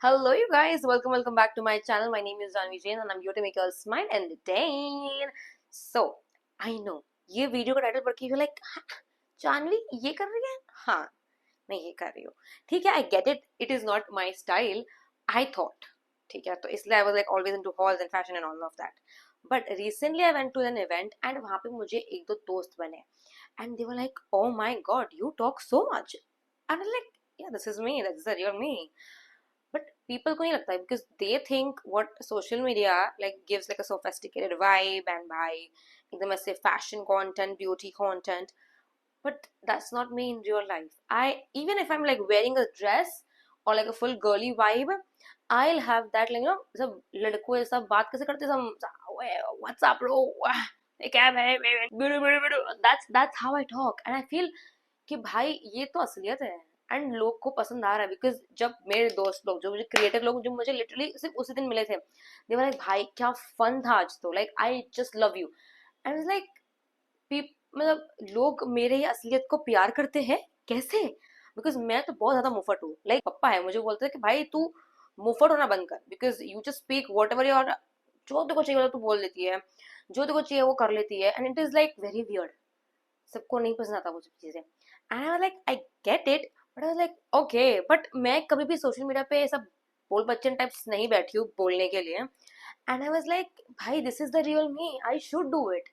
Hello, you guys. Welcome back to my channel. My name is Janvi Jain and I'm here to make you all smile and entertain. So, I know ये video का title पढ़ के you're like, Janvi ये कर रही है? हाँ, मैं ये कर रही हूँ. ठीक है, I get it. It is not my style. I thought. ठीक है, तो इसलिए I was like always into halls and fashion and all of that. But recently I went to an event and वहाँ पे मुझे एक दो दोस्त बने. And they were like, oh my god, you talk so much. And I was like, yeah, this is me. This is the real me. But people को नहीं लगता है because they think what social media like gives like a sophisticated vibe and by एकदम ऐसे fashion content, beauty content, but that's not me in real life. I even if I'm like wearing a dress or like a full girly vibe, I'll have that like सब लड़कों ऐसा बात कैसे करते सब what's up bro, क्या है that's how I talk and I feel कि भाई ये तो असलियत है एंड लोग को पसंद आ रहा है बिकॉज जब मेरे दोस्त लोग जो मुझे क्रिएटिव लोग जो मुझे लिटरली सिर्फ उसी दिन मिले थे दे वर लाइक भाई क्या फन था आज तो like I just love you and like मतलब लोग मेरे ही असलियत को प्यार करते हैं कैसे बिकॉज मैं तो बहुत ज्यादा मुफट हूँ लाइक पप्पा है मुझे बोलते हैं कि भाई तू मुफट होना बंद कर because you just speak what ever your जो तेको चाहिए वाला तू बोल देती है जो तेको चाहिए वो कर लेती है and it is like very weird सबको नहीं पसंद आता वो सब चीजें and I was like I get it but I was like okay but मैं कभी भी सोशल मीडिया पे सब बोल बच्चन टाइप्स नहीं बैठी हूँ बोलने के लिए एंड आई वाज लाइक भाई this is the real me I should do it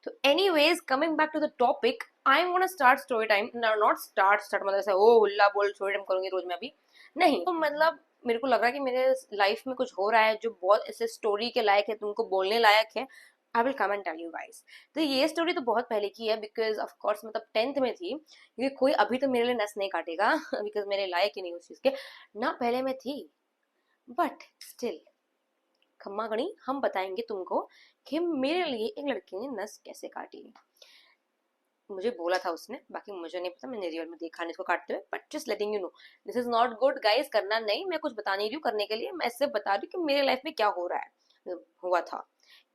तो anyways coming back to the topic I want to start story time not start मतलब ऐसे ओ हुल्ला बोल स्टोरी टाइम करूंगी रोज मैं अभी नहीं तो मतलब मेरे को लग रहा है कि मेरे लाइफ में कुछ हो रहा है जो बहुत ऐसे स्टोरी के लायक है तुमको बोलने लायक है I will come and tell you guys तो ये स्टोरी तो बहुत पहले की है बिकॉज ऑफ कोर्स मतलब 10th में थी क्योंकि कोई अभी तो मेरे लिए नस नहीं काटेगा बिकॉज मेरे लायक ही नहीं उस चीज के ना पहले में थी बट स्टिल खम्मा गणी हम बताएंगे तुमको कि मेरे लिए एक लड़की ने नस कैसे काटी मुझे बोला था उसने बाकी मुझे नहीं पता मैंने रियल में देखा नहीं इसको काटते हुए but just letting you know this is not good guys करना नहीं मैं कुछ बता नहीं रही हूँ करने के लिए मैं ऐसे बता रही हूँ कि मेरे लाइफ में क्या हो रहा है हुआ था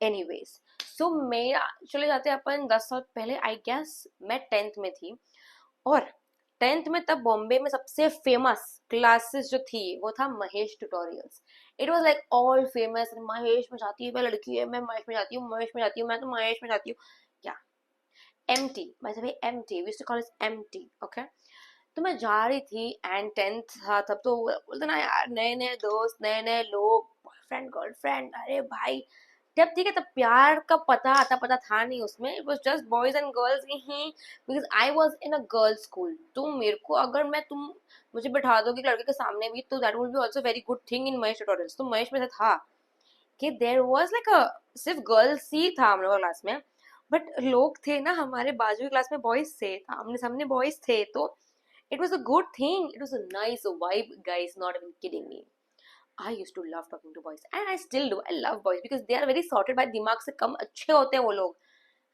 एनीवेज सो मेरा चले जाते हैं अपन 10 साल पहले आई गेस मैं 10th में थी और 10th में तब बॉम्बे में सबसे फेमस क्लासेस जो थी वो था Mahesh tutorials it was like all famous Mahesh में जाती है वह लड़की है मैं महेश में जाती हूँ महेश में जाती हूँ मैं तो महेश में जाती हूँ क्या MT by the way MT we used to call it MT okay तो मैं जा रही थी एंड 10th था तब तो बोलते ना यार नए नए दोस्त नए नए लोग बॉयफ्रेंड गर्लफ्रेंड अरे भाई जब ठीक है तब प्यार का पता था नहीं उसमें it was just boys and girls he because I was in a girls school तो मेरे को अगर मैं तुम मुझे बैठा दोगे लड़के के सामने भी तो that will be also very good thing in Mahesh tutorials तो महेश में से था कि देयर वाज लाइक अ सिर्फ गर्ल्स ही था हम लोग क्लास में बट लोग थे ना हमारे बाजू की क्लास में बॉयज थे आमने सामने बॉयज थे तो it was a good thing. It was a nice vibe, guys. Not even kidding me. I used to love talking to boys, and I still do. I love boys because they are very sorted by दिमाग से कम अच्छे होते हैं वो लोग,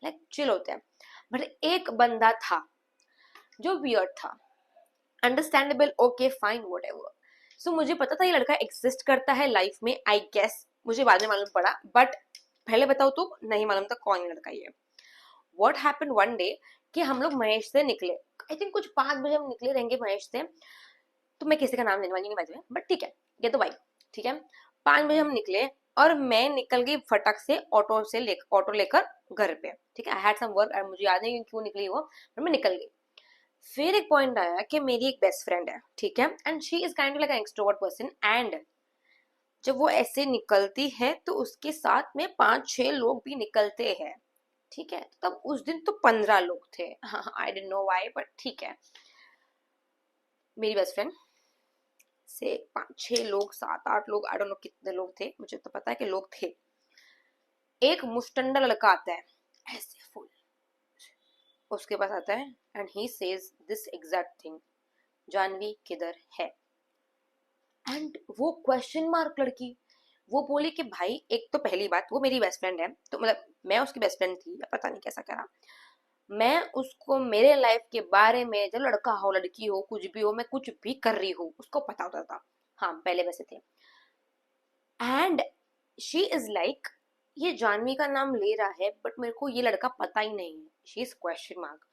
like chill होते हैं. But एक बंदा था जो weird था. Understandable, okay, fine, whatever. So मुझे पता था ये लड़का exist करता है life में. I guess मुझे बाद में मालूम पड़ा, but पहले बताओ तो नहीं मालूम था कौन लड़का ये. What happened one day कि हम लोग महेश से निकले. I think कुछ 5 बजे हम निकले रहेंगे महेश से. तो मैं किसी का नाम लेने वाली नहीं बात बट ठीक है ये तो भाई ठीक है 5 बजे हम निकले और मैं निकल गई फटक से ऑटो लेकर घर पे ठीक है आई हैड सम वर्क मुझे याद नहीं क्यों निकली वो पर मैं निकल गई फिर एक पॉइंट आया कि मेरी एक बेस्ट फ्रेंड है ठीक है and she is kind like an extrovert person and जब वो ऐसे निकलती है तो उसके साथ में 5-6 लोग भी निकलते हैं ठीक है तब उस दिन तो 15 लोग थे आई डोंट नो व्हाई बट ठीक है मेरी बेस्ट फ्रेंड से 5-6 लोग 7-8 लोग आई डोंट नो कितने लोग थे मुझे तो पता है कि लोग थे एक मुस्टंडा लड़का आता है ऐसे फुल उसके पास आता है and he says this exact thing Janvi किधर है एंड वो क्वेश्चन मार्क लड़की वो बोली कि भाई एक तो पहली बात वो मेरी बेस्ट फ्रेंड है तो मतलब मैं उसकी बेस्ट फ्रेंड थी या पता नहीं कैसा करा मैं उसको मेरे लाइफ के बारे में जब लड़का हो लड़की हो कुछ भी हो मैं कुछ भी कर रही हूँ उसको पता होता था हाँ पहले वैसे थे एंड शी इज लाइक ये जानवी का नाम ले रहा है बट मेरे को ये लड़का पता ही नहीं है she is question mark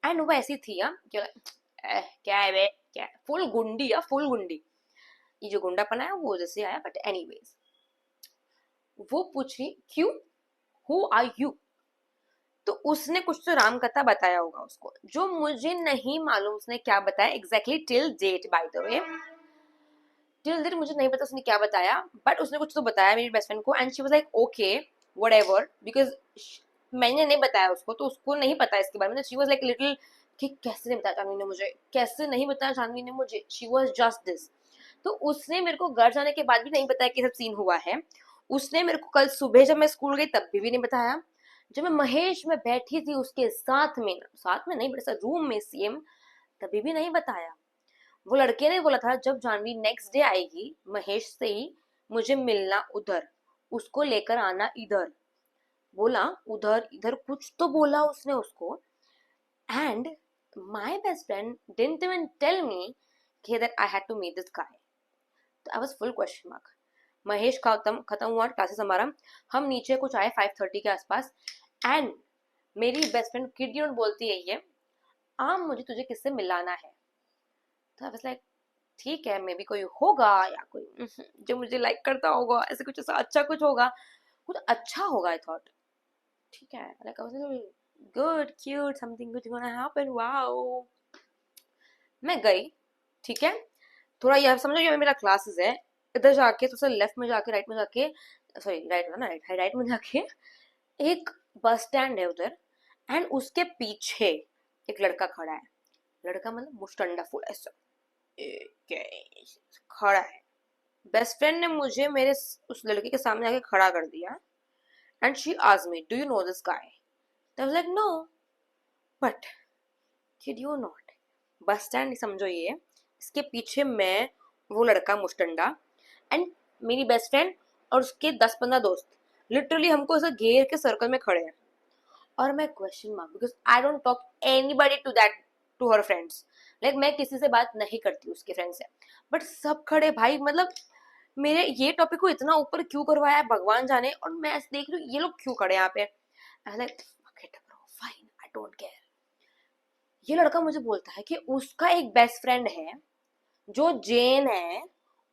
and वो ऐसी थी क्या है बे क्या फुल गुंडी या फुल गुंडी ये जो गुंडापन आया वो जैसे आया, बट एनीवेज वो पूछ रही क्यों, हु आर यू। तो उसने कुछ तो राम कथा बताया होगा उसको, जो मुझे नहीं मालूम उसने क्या बताया exactly till date. By the way till date मुझे नहीं पता उसने क्या बताया, बट उसने कुछ तो बताया मेरी बेस्ट फ्रेंड को, and she was like okay whatever, because मैंने नहीं बताया उसको तो उसको नहीं पता इसके बारे में। शी वाज लाइक लिटिल कि कैसे नहीं बताया जानवी ने मुझे, कैसे नहीं बताया जानवी ने मुझे, शी वाज जस्ट दिस। तो उसने मेरे को घर जाने के बाद भी नहीं बताया कि सब सीन हुआ है। उसने मेरे को कल सुबह जब मैं स्कूल गई तब भी नहीं बताया। जब मैं महेश में बैठी थी उसके साथ में नहीं बट रूम में सेम, तभी भी नहीं बताया। वो लड़के ने बोला था जब जानवी नेक्स्ट डे आएगी महेश से ही मुझे मिलना उधर, उसको लेकर आना इधर, बोला उधर इधर कुछ तो बोला उसने उसको। And my best friend didn't even tell me कि that I had to meet this guy. तो I was full question mark. Mahesh खत्म हुआ क्लासेस हमारा, हम नीचे कुछ आए 5:30 के आसपास, एंड मेरी बेस्ट फ्रेंड किडियन बोलती है ये मुझे तुझे किससे मिलाना है। तो आई वाज लाइक ठीक है मे बी कोई होगा या कोई जो मुझे लाइक करता होगा, ऐसे कुछ ऐसा अच्छा कुछ होगा, कुछ अच्छा होगा। आई थॉट ठीक है, like I was good cute something good gonna happen wow. मैं गई, ठीक है, थोड़ा यह समझो ये मेरा क्लासेस है, इधर जाके थोड़ा सा लेफ्ट में जाके राइट में जाके, सॉरी राइट ना राइट में जाके एक बस स्टैंड है उधर, एंड उसके पीछे एक लड़का खड़ा है। लड़का मतलब मुस्टंडा फुल ऐसा खड़ा है। बेस्ट फ्रेंड ने मुझे मेरे उस लड़के के सामने आके खड़ा कर दिया, and she asked me do you know this guy. I was like no, but kid you not, bus stand समझो ये, इसके पीछे मैं, वो लड़का मुस्टंडा, एंड मेरी बेस्ट फ्रेंड और उसके 10-15 दोस्त, लिटरली हमको ऐसा घेर के सर्कल में खड़े हैं। और मैं question mark, because I don't talk anybody to that to her friends, like मैं किसी से बात नहीं करती उसके फ्रेंड से, बट सब खड़े भाई, मतलब मेरे ये टॉपिक को इतना ऊपर क्यों करवाया है भगवान जाने। और मैं ऐसे देख रही हूँ ये लोग क्यों खड़े यहाँ पे, like fine I don't care. ये लड़का मुझे बोलता है कि उसका एक बेस्ट फ्रेंड है जो जेन है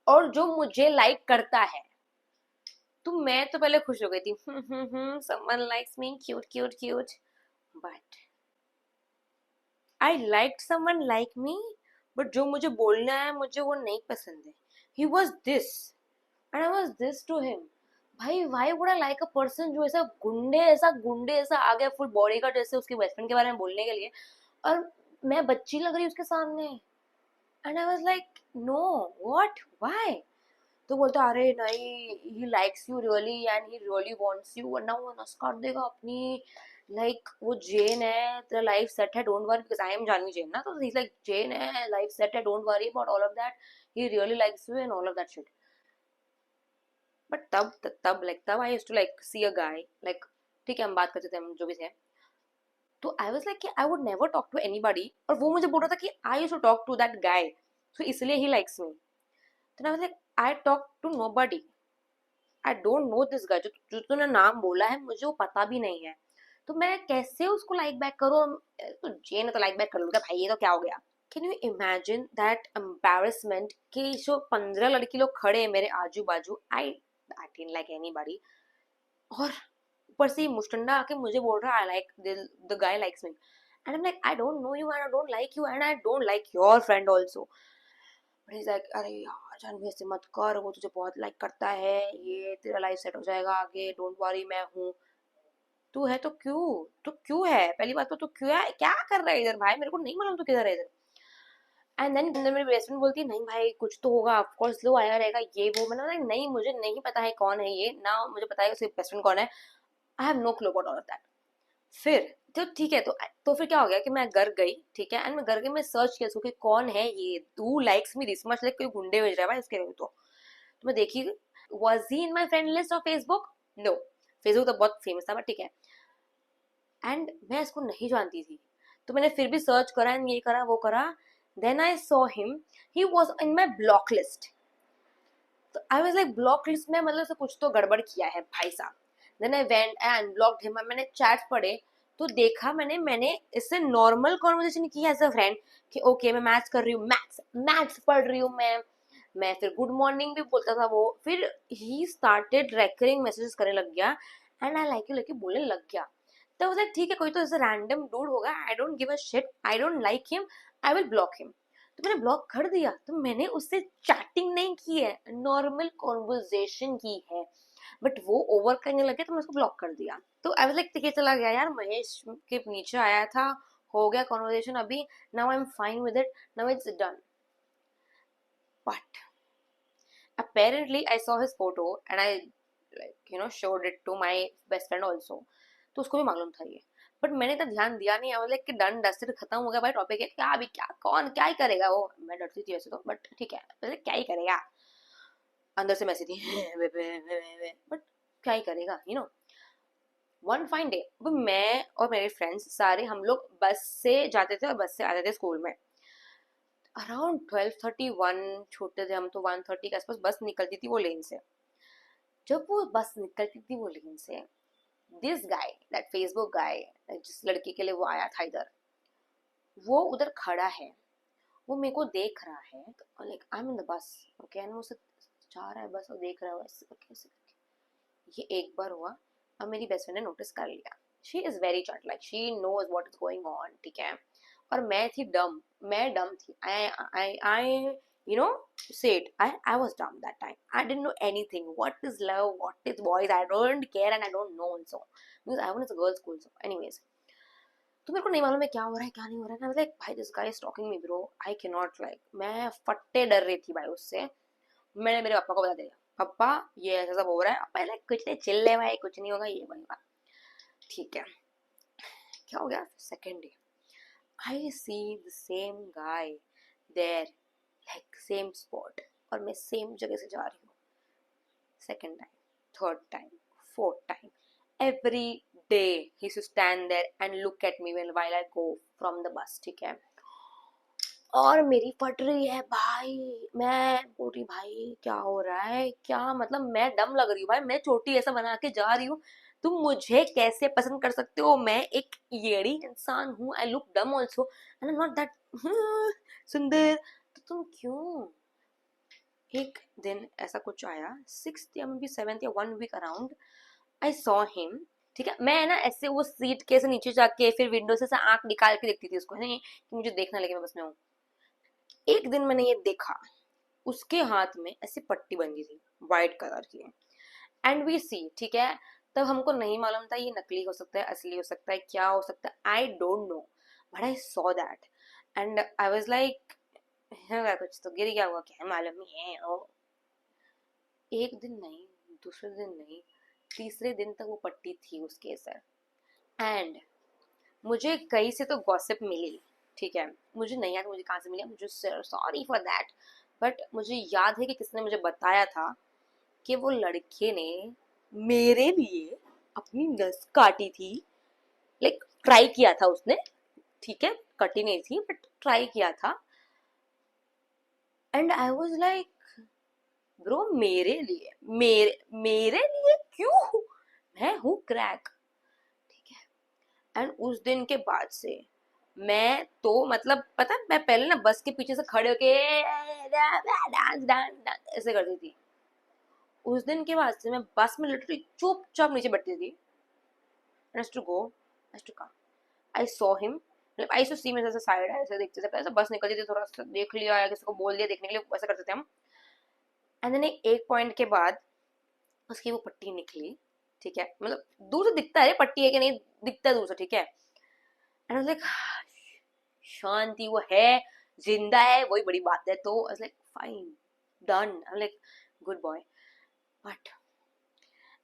और जो मुझे लाइक करता है। तो मैं तो पहले खुश हो गई थी, someone likes me, cute cute cute, but I like someone like me, but जो मुझे बोलना है मुझे वो नहीं पसंद है। He was this and I was this to him. भाई why would I like a person जो ऐसा आ गया फुल बॉडी का जैसे उसके बेस्ट फ्रेंड के बारे में बोलने के लिए, और मैं बच्ची लग रही उसके सामने। And I was like no, what, why. तो बोलता अरे नहीं he likes you really and he really wants you, वरना वो नस काट देगा अपनी, लाइक वो जेन है, तेरा लाइफ सेट है, don't worry, because I am Janvi Jain ना, तो ही लाइक जेन है, लाइफ सेट है, don't worry about all of that, he really likes you and all of that shit. But तब I used to like see a guy, like ठीक है हम बात करते थे, हम जो भी थे। तो आई वाज लाइक कि I would never talk to anybody, और वो मुझे बोल रहा था कि I used to talk to that guy, so इसलिए ही लाइक्स मी। तो I was like I talk to nobody, I don't know this guy, जो तूने नाम बोला है मुझे वो पता भी नहीं है, तो मैं कैसे उसको लाइक बैक करूँ। तो जे ने तो लाइक बैक कर लूंगा भाई, ये तो क्या हो गया। Can you imagine that embarrassment कि जो 15 लड़की लोग खड़े हैं मेरे आजू बाजू, आई डिडंट लाइक एनीबॉडी, और ऊपर से मुस्टंडा आके मुझे बोल रहा I like the guy likes me, and I am like I don't no you and I don't like you and I don't like your friend also. But he is like अरे यार जानवी ऐसे मत कर, वो तुझे बहुत लाइक करता है, ये तेरा लाइफ सेट हो जाएगा आगे, डोंट वरी मैं हूँ। तू है तो क्यों है, पहली बात तो तू क्यों है, क्या कर रहा है इधर भाई, मेरे को नहीं मालूम तू किधर है इधर। एंड देन मेरी बेस्ट फ्रेंड बोलती है नहीं भाई कुछ तो होगा, ऑफ कोर्स लो आया रहेगा ये वो। मैंने बोला नहीं मुझे नहीं पता है कौन है ये, ना मुझे पता है उसकी बेस्ट फ्रेंड कौन है, I have no clue about all of that. फिर तो ठीक है, तो फिर क्या हो गया कि मैं घर गई, ठीक है, एंड मैं घर गई, मैं सर्च किया कि कौन है ये, तू likes me this much, like कोई गुंडे भेज रहा है भाई इसके लिए। तो मैं देखी, was he in my friend list of Facebook, no, Facebook तो बहुत फेमस था बट ठीक है, एंड मैं इसको नहीं जानती थी। तो मैंने फिर भी सर्च करा एंड ये करा वो करा, then I saw him, he was in my block list. तो I was like block list में मतलब से कुछ तो गड़बड़ किया है भाई साहब। Then I went and unblocked him, मैंने चैट्स पढ़े, तो देखा मैंने इससे नॉर्मल कॉन्वर्सेशन की एज अ फ्रेंड कि ओके मैं मैथ्स कर रही हूँ, मैथ्स मैथ्स पढ़ रही हूँ मैं, मैं फिर गुड मॉर्निंग भी बोलता था वो, फिर ही स्टार्टेड रेकरिंग मैसेजेस करने लग गया एंड आई लाइक यू लेके बोलने लग गया। तो लाइक ठीक है, कोई तो ऐसे रैंडम डूड होगा, आई don't give a shit, I don't like him, I will block him. तो मैंने ब्लॉक कर दिया। तो मैंने उससे चैटिंग नहीं की है, नॉर्मल कॉन्वर्जेशन की है, बट वो ओवर करने लगे तो मैं उसको ब्लॉक कर दिया। तो आई वाज लाइक ठीक है, चला गया यार, महेश के नीचे आया था, हो गया कॉन्वर्जेशन अभी, now I am fine with it, now it's done. But apparently I saw his photo and I like showed it to my best friend also, तो उसको भी मालूम था ये, बट मैंने इतना ध्यान दिया नहीं। लाइक कि डन डस्टेड, खत्म हो गया भाई टॉपिक है, क्या अभी क्या कौन क्या ही करेगा वो। मैं डरती थी वैसे तो, बट ठीक है, वैसे क्या ही करेगा, अंदर से मैसी थी बट क्या ही करेगा वन फाइन डे मैं और मेरे फ्रेंड्स सारे हम लोग बस से जाते थे और बस से आते थे स्कूल में। अराउंड 12:31, छोटे थे हम तो 1:30 के आसपास बस निकलती थी वो लेन से। जब वो बस निकलती थी वो लेन से, दिस गाय, दैट फेसबुक गाय, जिस लड़की के लिए वो आया था इधर, वो उधर खड़ा है, वो मेरे को देख रहा है, तो like I am in the bus, okay, and वो उसे जा रहा है बस और देख रहा है ऐसे करके ऐसे करके। ये एक बार हुआ, अब मेरी बेस्ट फ्रेंड ने नोटिस कर लिया। She is very sharp, like she knows what is going on, ठीक है। और मैं थी डम, मैं डम थी, आई you know say it, I was dumb that time. I didn't know anything, what is love, what is boys, I don't care and I don't know also, because I was in a girls school. So anyways, तो मेरे को नहीं मालूम है क्या हो रहा है क्या नहीं हो रहा है। लाइक भाई this guy is talking me bro, I can not, like मैं फट्टे डर रही थी भाई उससे। मैंने मेरे पापा को बता दिया, पापा ये ऐसा सब हो रहा है। पहले कुछ नहीं, चिल्ले भाई, कुछ नहीं होगा, ये बनेगा, ठीक है। क्या हो गया, second day I see the same guy there, like same spot, और मैं सेम जगह से जा रही हूँ। Second time, third time, fourth time, every day he used to stand there and look at me while I go from the bus, ठीक है। और मेरी फट रही है भाई, मैं बोल रही भाई क्या हो रहा है, क्या मतलब मैं डम लग रही हूँ भाई, मैं चोटी ऐसा बना के जा रही हूँ, तुम मुझे कैसे पसंद कर सकते हो, मैं एक येड़ी इंसान हूँ, आई लुक डम also and I not that सुंदर, तो तुम क्यों। एक दिन ऐसा कुछ आया, 6th या मे बी 7th या 1 week अराउंड, आई सॉ हिम, ठीक है। मैं ना ऐसे वो सीट के से नीचे जाके फिर विंडो से आंख निकाल के देखती थी उसको, नहीं कि मुझे देखना लगे मैं बस में हूँ। एक दिन मैंने ये देखा, उसके हाथ में ऐसी पट्टी बंधी थी व्हाइट कलर की, एंड वी सी, ठीक है। तब हमको नहीं मालूम था ये नकली हो सकता है, असली हो सकता है, क्या हो सकता है, आई don't no, but I saw that and I was like कुछ तो गिर गया होगा, क्या मालूम है। एक दिन नहीं, दूसरे दिन नहीं, तीसरे दिन तक वो पट्टी थी उसके सर। एंड मुझे कहीं से तो गॉसिप मिली, ठीक है, मुझे नहीं याद मुझे कहाँ से मिली, मुझे सॉरी फॉर दैट, बट मुझे याद है कि किसने मुझे बताया था कि वो लड़के ने मेरे लिए अपनी नस काटी थी, लाइक ट्राई किया था उसने, ठीक है, कटी नहीं थी बट ट्राई किया था। And I was like bro, मेरे लिए, मेरे लिए क्यों, मैं हूँ क्रैक, ठीक है। एंड उस दिन के बाद से मैं तो मतलब पता है, मैं पहले ना बस के पीछे से खड़े होके डांस डांस डांस ऐसे करती थी। उस दिन के बाद से मैं बस में लिटरली चुपचाप नीचे बैठती थी, to go to come. I saw him, मतलब आई टू सी में जैसे साइड है ऐसे देखते थे, ऐसे बस निकलती थी, थोड़ा सा देख लिया या किसी को बोल दिया देखने के लिए, वैसा करते थे हम। एंड देन एक पॉइंट के बाद उसकी वो पट्टी निकली, ठीक है, मतलब दूर से दिखता है पट्टी है कि नहीं, दिखता है दूर से, ठीक है। एंड लाइक शांति, वो है, जिंदा है, वही बड़ी बात है। तो like fine, done, I like good boy. But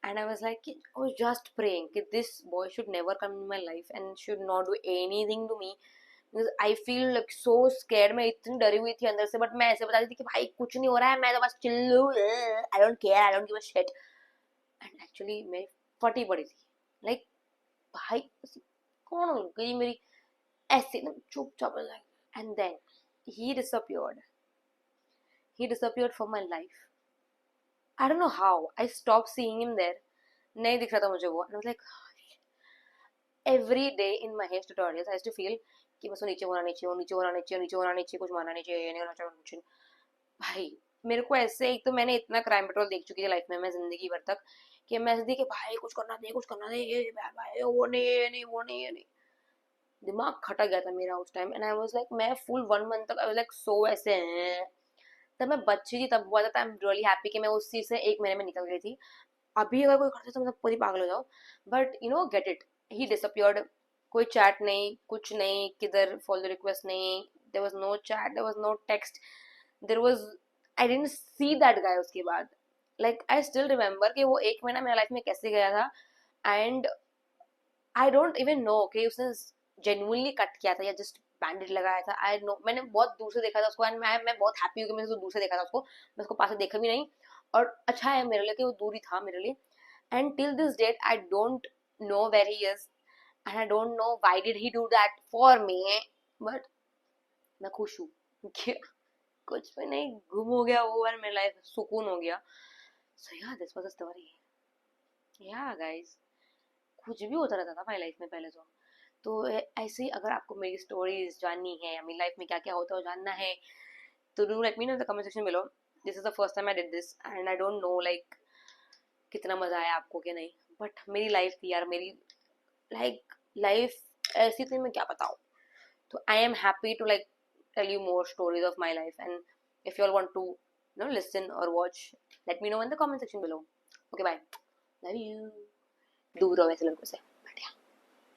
and I was like I was just praying that this boy should never come in my life and should not do anything to me, because I feel like so scared, मैं इतनी डरी हुई थी अंदर से, but मैं ऐसे बता रही थी कि भाई कुछ नहीं हो रहा है, मैं तो बस चिल्लू, I don't care, I don't give a shit. And actually मैं फटी पड़ी थी, लाइक भाई कौन हो गई मेरी, ऐसे एकदम चुपचाप, and then he disappeared, he disappeared from my life. I don't know how I stopped seeing him there, नहीं दिख रहा था मुझे वो, and I was like every day in my hair tutorials I used to feel कि बस वो नीचे होना नहीं चाहिए, नीचे होना नहीं चाहिए, नीचे होना नहीं चाहिए, कुछ मारना नहीं चाहिए, ये नहीं होना चाहिए कुछ। भाई मेरे को ऐसे, एक तो मैंने इतना क्राइम पेट्रोल देख चुकी थी लाइफ में मैं जिंदगी भर तक, कि मैं ऐसे थी कि भाई कुछ करना दे, कुछ करना दे, ये भाई भाई, वो नहीं, ये नहीं, वो नहीं, ये नहीं। दिमाग खटक गया था मेरा उस time, and I was like, मैं फुल 1 मंथ तक आई वाज लाइक सो ऐसे हैं। तब मैं बच्ची थी, तब हुआ था, आई एम रियली हैप्पी कि मैं उस चीज से 1 महीने में निकल गई थी। अभी अगर कोई करता तो मैं पूरी पागल हो जाऊं। But you know get it, he disappeared. कोई चैट नहीं, कुछ नहीं, किधर फॉलो रिक्वेस्ट नहीं, there was no chat, there was no text, there was, I didn't see that guy उसके बाद। लाइक आई स्टिल रिमेम्बर कि वो 1 महीना मेरा लाइफ में कैसे गया था। And I don't even know कि उसने जेन्युइनली कट किया था या जस्ट बैंडेड लगाया था। आई नो, मैंने बहुत दूर से देखा था उसको, एंड मैं बहुत हैप्पी हूँ कि मैंने उसको दूर से देखा था उसको, मैं उसको पास से देखा भी नहीं। और अच्छा है मेरे लिए कि वो दूर ही था मेरे लिए। And till this date I don't know where he is, and I don't know why did he do that for me. But मैं खुश हूँ कि कुछ भी नहीं, गुम हो गया वो, और मेरी लाइफ सुकून हो गया। सो या दिस वाज द स्टोरी। या गाइस, कुछ भी होता रहता था भाई लाइफ में पहले तो ऐसे ही अगर आपको मेरी स्टोरीज जाननी है, मेरी लाइफ में क्या क्या होता है वो जानना है, तो do let me know in the comment section below. This is the first time I did this, and I don't know like कितना मजा आया आपको कि नहीं। बट मेरी लाइफ थी यार, मेरी लाइक लाइफ ऐसी थी, मैं क्या बताऊँ। तो I am happy to like tell you more stories of my life, and if you all want to listen or watch, let me know in the comment section below. Okay, bye. Love you. दूर रहो ऐसे लड़कों से।